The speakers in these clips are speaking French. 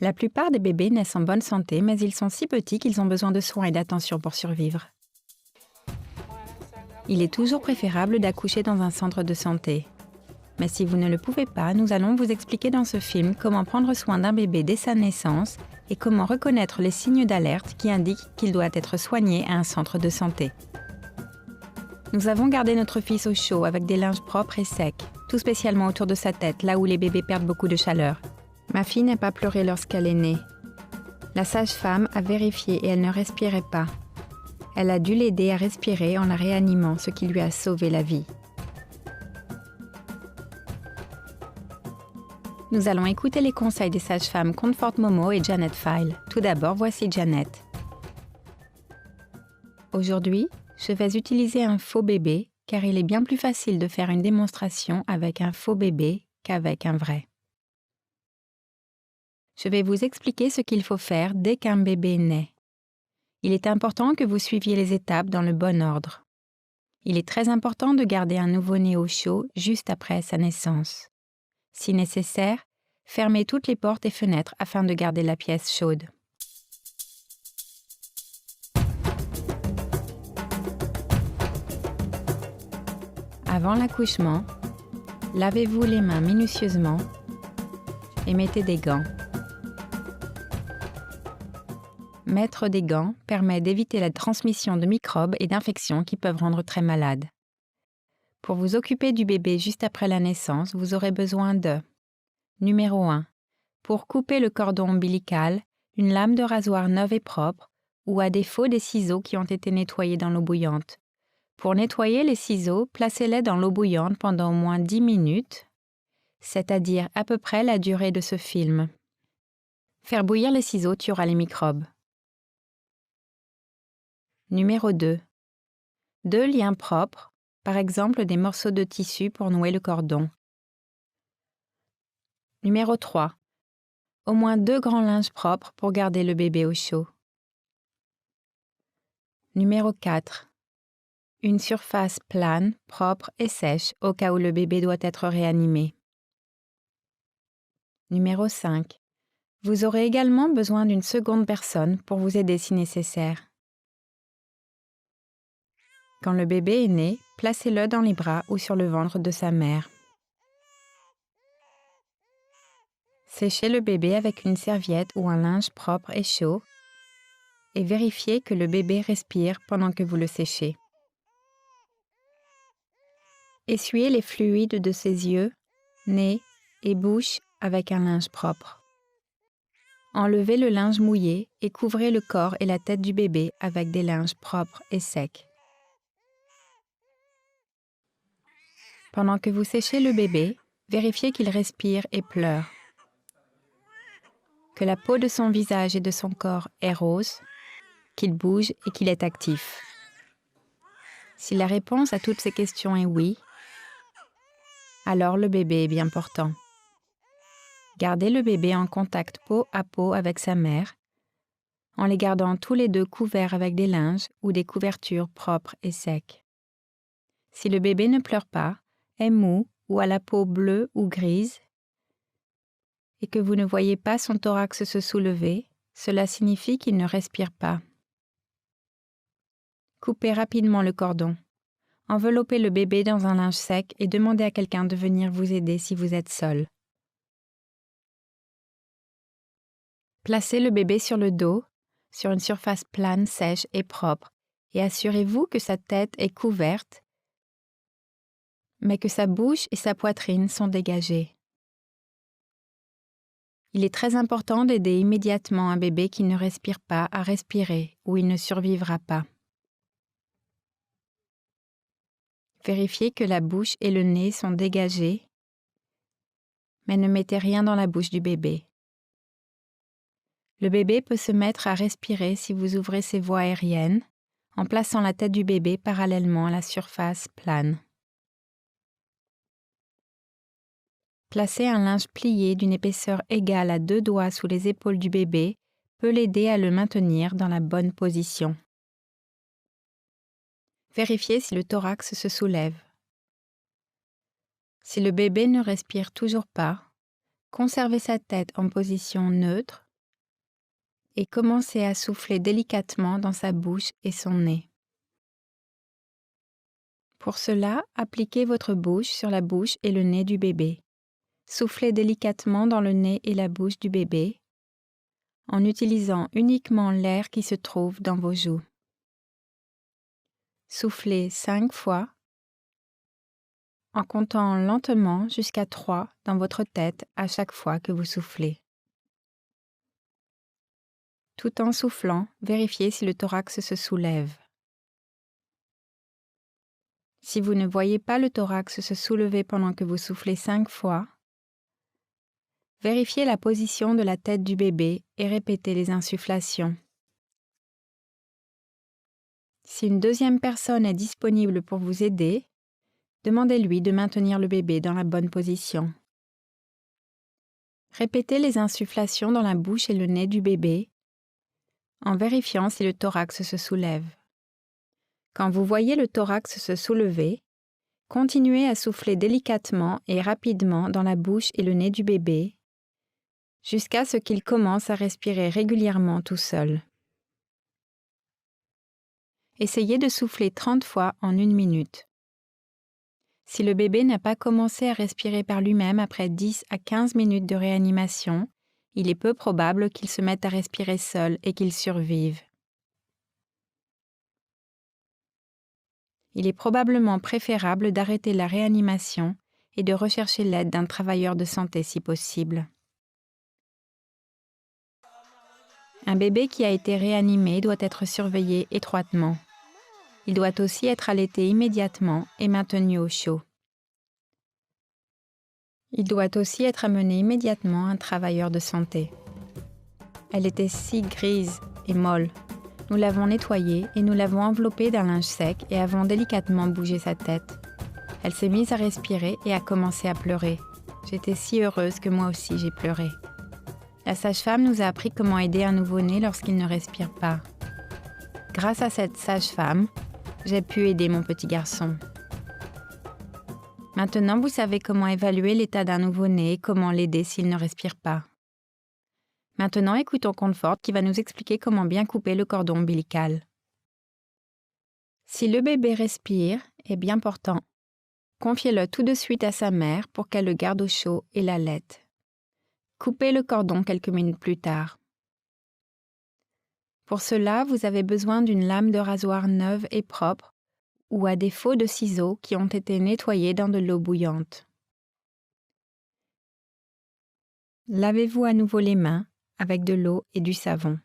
La plupart des bébés naissent en bonne santé, mais ils sont si petits qu'ils ont besoin de soins et d'attention pour survivre. Il est toujours préférable d'accoucher dans un centre de santé. Mais si vous ne le pouvez pas, nous allons vous expliquer dans ce film comment prendre soin d'un bébé dès sa naissance et comment reconnaître les signes d'alerte qui indiquent qu'il doit être soigné à un centre de santé. Nous avons gardé notre fils au chaud avec des linges propres et secs, tout spécialement autour de sa tête, là où les bébés perdent beaucoup de chaleur. Ma fille n'a pas pleuré lorsqu'elle est née. La sage-femme a vérifié et elle ne respirait pas. Elle a dû l'aider à respirer en la réanimant, ce qui lui a sauvé la vie. Nous allons écouter les conseils des sages-femmes Comfort Momo et Janet File. Tout d'abord, voici Janet. Aujourd'hui, je vais utiliser un faux bébé car il est bien plus facile de faire une démonstration avec un faux bébé qu'avec un vrai. Je vais vous expliquer ce qu'il faut faire dès qu'un bébé naît. Il est important que vous suiviez les étapes dans le bon ordre. Il est très important de garder un nouveau-né au chaud juste après sa naissance. Si nécessaire, fermez toutes les portes et fenêtres afin de garder la pièce chaude. Avant l'accouchement, lavez-vous les mains minutieusement et mettez des gants. Mettre des gants permet d'éviter la transmission de microbes et d'infections qui peuvent rendre très malade. Pour vous occuper du bébé juste après la naissance, vous aurez besoin de numéro 1. Pour couper le cordon ombilical, une lame de rasoir neuve et propre ou à défaut des ciseaux qui ont été nettoyés dans l'eau bouillante. Pour nettoyer les ciseaux, placez-les dans l'eau bouillante pendant au moins 10 minutes, c'est-à-dire à peu près la durée de ce film. Faire bouillir les ciseaux tuera les microbes. Numéro 2. 2 liens propres, par exemple des morceaux de tissu pour nouer le cordon. Numéro 3. Au moins 2 grands linges propres pour garder le bébé au chaud. Numéro 4. Une surface plane, propre et sèche au cas où le bébé doit être réanimé. Numéro 5. Vous aurez également besoin d'une seconde personne pour vous aider si nécessaire. Quand le bébé est né, placez-le dans les bras ou sur le ventre de sa mère. Séchez le bébé avec une serviette ou un linge propre et chaud et vérifiez que le bébé respire pendant que vous le séchez. Essuyez les fluides de ses yeux, nez et bouche avec un linge propre. Enlevez le linge mouillé et couvrez le corps et la tête du bébé avec des linges propres et secs. Pendant que vous séchez le bébé, vérifiez qu'il respire et pleure, que la peau de son visage et de son corps est rose, qu'il bouge et qu'il est actif. Si la réponse à toutes ces questions est oui, alors le bébé est bien portant. Gardez le bébé en contact peau à peau avec sa mère, en les gardant tous les deux couverts avec des linges ou des couvertures propres et secs. Si le bébé ne pleure pas, est mou ou a la peau bleue ou grise, et que vous ne voyez pas son thorax se soulever, cela signifie qu'il ne respire pas. Coupez rapidement le cordon. Enveloppez le bébé dans un linge sec et demandez à quelqu'un de venir vous aider si vous êtes seul. Placez le bébé sur le dos, sur une surface plane, sèche et propre, et assurez-vous que sa tête est couverte, mais que sa bouche et sa poitrine sont dégagées. Il est très important d'aider immédiatement un bébé qui ne respire pas à respirer ou il ne survivra pas. Vérifiez que la bouche et le nez sont dégagés, mais ne mettez rien dans la bouche du bébé. Le bébé peut se mettre à respirer si vous ouvrez ses voies aériennes en plaçant la tête du bébé parallèlement à la surface plane. Placer un linge plié d'une épaisseur égale à 2 doigts sous les épaules du bébé peut l'aider à le maintenir dans la bonne position. Vérifiez si le thorax se soulève. Si le bébé ne respire toujours pas, conservez sa tête en position neutre et commencez à souffler délicatement dans sa bouche et son nez. Pour cela, appliquez votre bouche sur la bouche et le nez du bébé. Soufflez délicatement dans le nez et la bouche du bébé en utilisant uniquement l'air qui se trouve dans vos joues. Soufflez 5 fois en comptant lentement jusqu'à 3 dans votre tête à chaque fois que vous soufflez. Tout en soufflant, vérifiez si le thorax se soulève. Si vous ne voyez pas le thorax se soulever pendant que vous soufflez 5 fois, vérifiez la position de la tête du bébé et répétez les insufflations. Si une deuxième personne est disponible pour vous aider, demandez-lui de maintenir le bébé dans la bonne position. Répétez les insufflations dans la bouche et le nez du bébé en vérifiant si le thorax se soulève. Quand vous voyez le thorax se soulever, continuez à souffler délicatement et rapidement dans la bouche et le nez du bébé jusqu'à ce qu'il commence à respirer régulièrement tout seul. Essayez de souffler 30 fois en 1 minute. Si le bébé n'a pas commencé à respirer par lui-même après 10 à 15 minutes de réanimation, il est peu probable qu'il se mette à respirer seul et qu'il survive. Il est probablement préférable d'arrêter la réanimation et de rechercher l'aide d'un travailleur de santé si possible. Un bébé qui a été réanimé doit être surveillé étroitement. Il doit aussi être allaité immédiatement et maintenu au chaud. Il doit aussi être amené immédiatement à un travailleur de santé. Elle était si grise et molle. Nous l'avons nettoyée et nous l'avons enveloppée d'un linge sec et avons délicatement bougé sa tête. Elle s'est mise à respirer et a commencé à pleurer. J'étais si heureuse que moi aussi j'ai pleuré. La sage-femme nous a appris comment aider un nouveau-né lorsqu'il ne respire pas. Grâce à cette sage-femme, j'ai pu aider mon petit garçon. Maintenant, vous savez comment évaluer l'état d'un nouveau-né et comment l'aider s'il ne respire pas. Maintenant, écoutons Comfort qui va nous expliquer comment bien couper le cordon ombilical. Si le bébé respire, est bien portant, confiez-le tout de suite à sa mère pour qu'elle le garde au chaud et l'allaite. Coupez le cordon quelques minutes plus tard. Pour cela, vous avez besoin d'une lame de rasoir neuve et propre ou à défaut de ciseaux qui ont été nettoyés dans de l'eau bouillante. Lavez-vous à nouveau les mains avec de l'eau et du savon.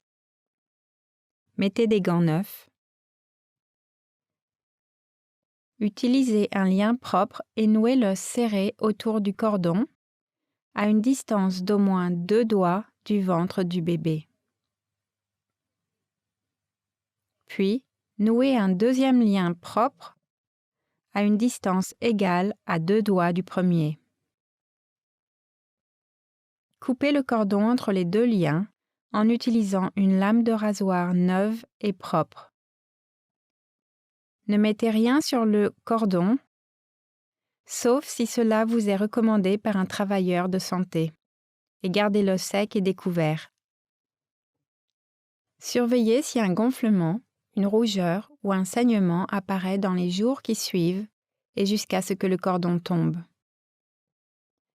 Mettez des gants neufs. Utilisez un lien propre et nouez-le serré autour du cordon à une distance d'au moins 2 doigts du ventre du bébé. Puis, nouez un deuxième lien propre à une distance égale à 2 doigts du premier. Coupez le cordon entre les 2 liens en utilisant une lame de rasoir neuve et propre. Ne mettez rien sur le cordon, sauf si cela vous est recommandé par un travailleur de santé, et gardez-le sec et découvert. Surveillez si un gonflement, une rougeur ou un saignement apparaît dans les jours qui suivent et jusqu'à ce que le cordon tombe.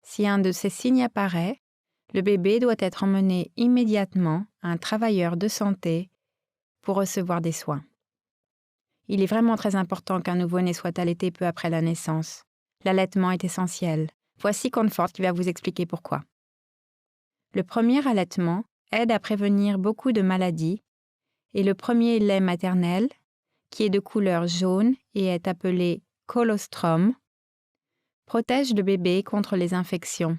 Si un de ces signes apparaît, le bébé doit être emmené immédiatement à un travailleur de santé pour recevoir des soins. Il est vraiment très important qu'un nouveau-né soit allaité peu après la naissance. L'allaitement est essentiel. Voici Comfort qui va vous expliquer pourquoi. Le premier allaitement aide à prévenir beaucoup de maladies et le premier lait maternel, qui est de couleur jaune et est appelé colostrum, protège le bébé contre les infections.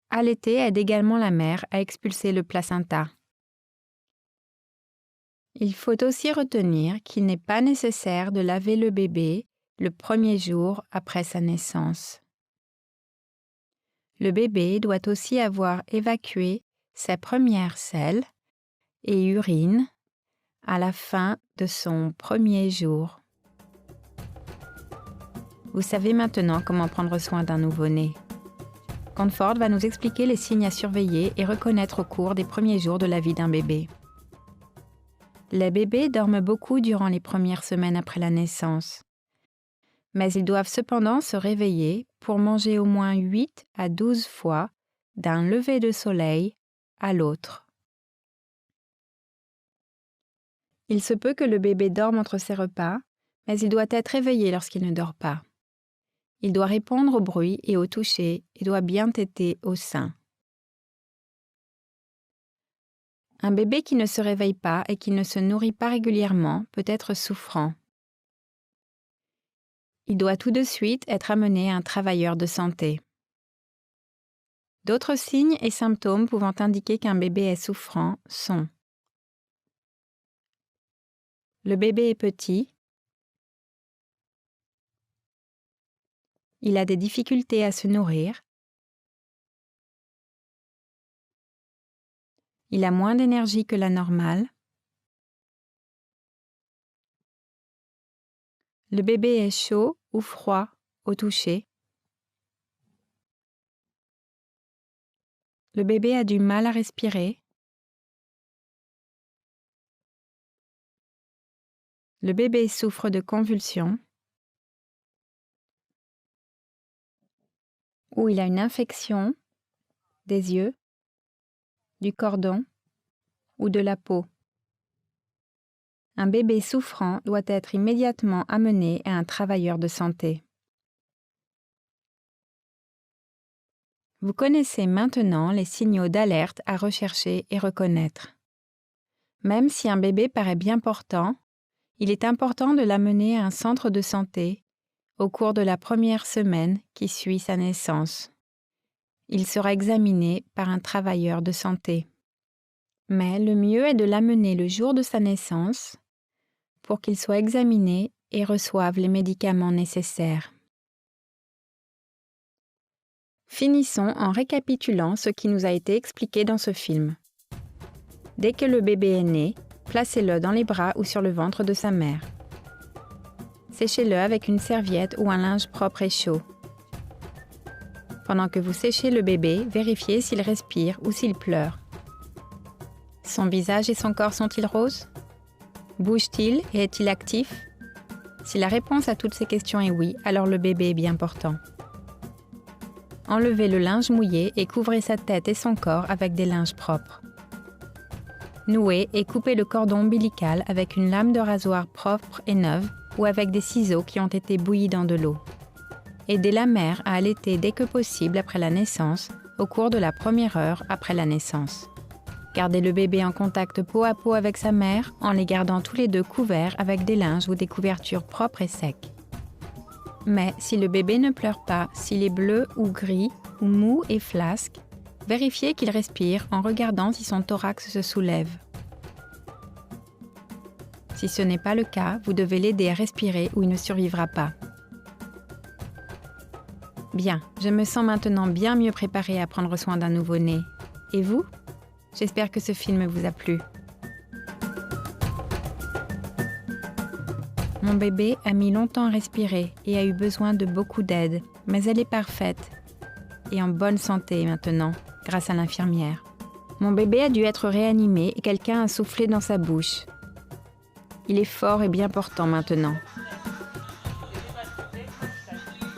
Allaiter aide également la mère à expulser le placenta. Il faut aussi retenir qu'il n'est pas nécessaire de laver le bébé le premier jour après sa naissance. Le bébé doit aussi avoir évacué ses premières selles et urine à la fin de son premier jour. Vous savez maintenant comment prendre soin d'un nouveau-né. Comfort va nous expliquer les signes à surveiller et reconnaître au cours des premiers jours de la vie d'un bébé. Les bébés dorment beaucoup durant les premières semaines après la naissance. Mais ils doivent cependant se réveiller pour manger au moins 8 à 12 fois d'un lever de soleil à l'autre. Il se peut que le bébé dorme entre ses repas, mais il doit être éveillé lorsqu'il ne dort pas. Il doit répondre au bruit et au toucher et doit bien téter au sein. Un bébé qui ne se réveille pas et qui ne se nourrit pas régulièrement peut être souffrant. Il doit tout de suite être amené à un travailleur de santé. D'autres signes et symptômes pouvant indiquer qu'un bébé est souffrant sont: le bébé est petit, il a des difficultés à se nourrir, il a moins d'énergie que la normale, le bébé est chaud ou froid au toucher, le bébé a du mal à respirer, le bébé souffre de convulsions, ou il a une infection des yeux, du cordon ou de la peau. Un bébé souffrant doit être immédiatement amené à un travailleur de santé. Vous connaissez maintenant les signaux d'alerte à rechercher et reconnaître. Même si un bébé paraît bien portant, il est important de l'amener à un centre de santé au cours de la première semaine qui suit sa naissance. Il sera examiné par un travailleur de santé. Mais le mieux est de l'amener le jour de sa naissance pour qu'il soit examiné et reçoive les médicaments nécessaires. Finissons en récapitulant ce qui nous a été expliqué dans ce film. Dès que le bébé est né, placez-le dans les bras ou sur le ventre de sa mère. Séchez-le avec une serviette ou un linge propre et chaud. Pendant que vous séchez le bébé, vérifiez s'il respire ou s'il pleure. Son visage et son corps sont-ils roses? Bouge-t-il et est-il actif? Si la réponse à toutes ces questions est oui, alors le bébé est bien portant. Enlevez le linge mouillé et couvrez sa tête et son corps avec des linges propres. Nouez et coupez le cordon ombilical avec une lame de rasoir propre et neuve ou avec des ciseaux qui ont été bouillis dans de l'eau. Aidez la mère à allaiter dès que possible après la naissance, au cours de la première heure après la naissance. Gardez le bébé en contact peau à peau avec sa mère en les gardant tous les deux couverts avec des linges ou des couvertures propres et secs. Mais si le bébé ne pleure pas, s'il est bleu ou gris, ou mou et flasque, vérifiez qu'il respire en regardant si son thorax se soulève. Si ce n'est pas le cas, vous devez l'aider à respirer ou il ne survivra pas. Bien, je me sens maintenant bien mieux préparée à prendre soin d'un nouveau-né. Et vous? J'espère que ce film vous a plu. Mon bébé a mis longtemps à respirer et a eu besoin de beaucoup d'aide, mais elle est parfaite et en bonne santé maintenant, grâce à l'infirmière. Mon bébé a dû être réanimé et quelqu'un a soufflé dans sa bouche. Il est fort et bien portant maintenant.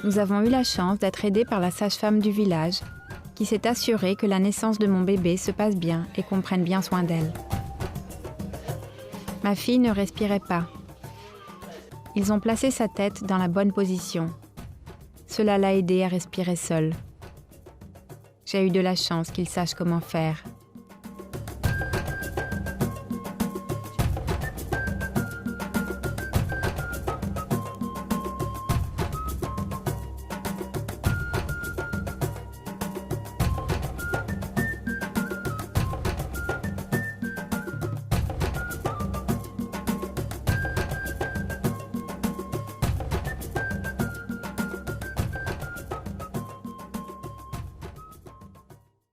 Nous avons eu la chance d'être aidés par la sage-femme du village, qui s'est assurée que la naissance de mon bébé se passe bien et qu'on prenne bien soin d'elle. Ma fille ne respirait pas. Ils ont placé sa tête dans la bonne position. Cela l'a aidée à respirer seule. J'ai eu de la chance qu'ils sachent comment faire.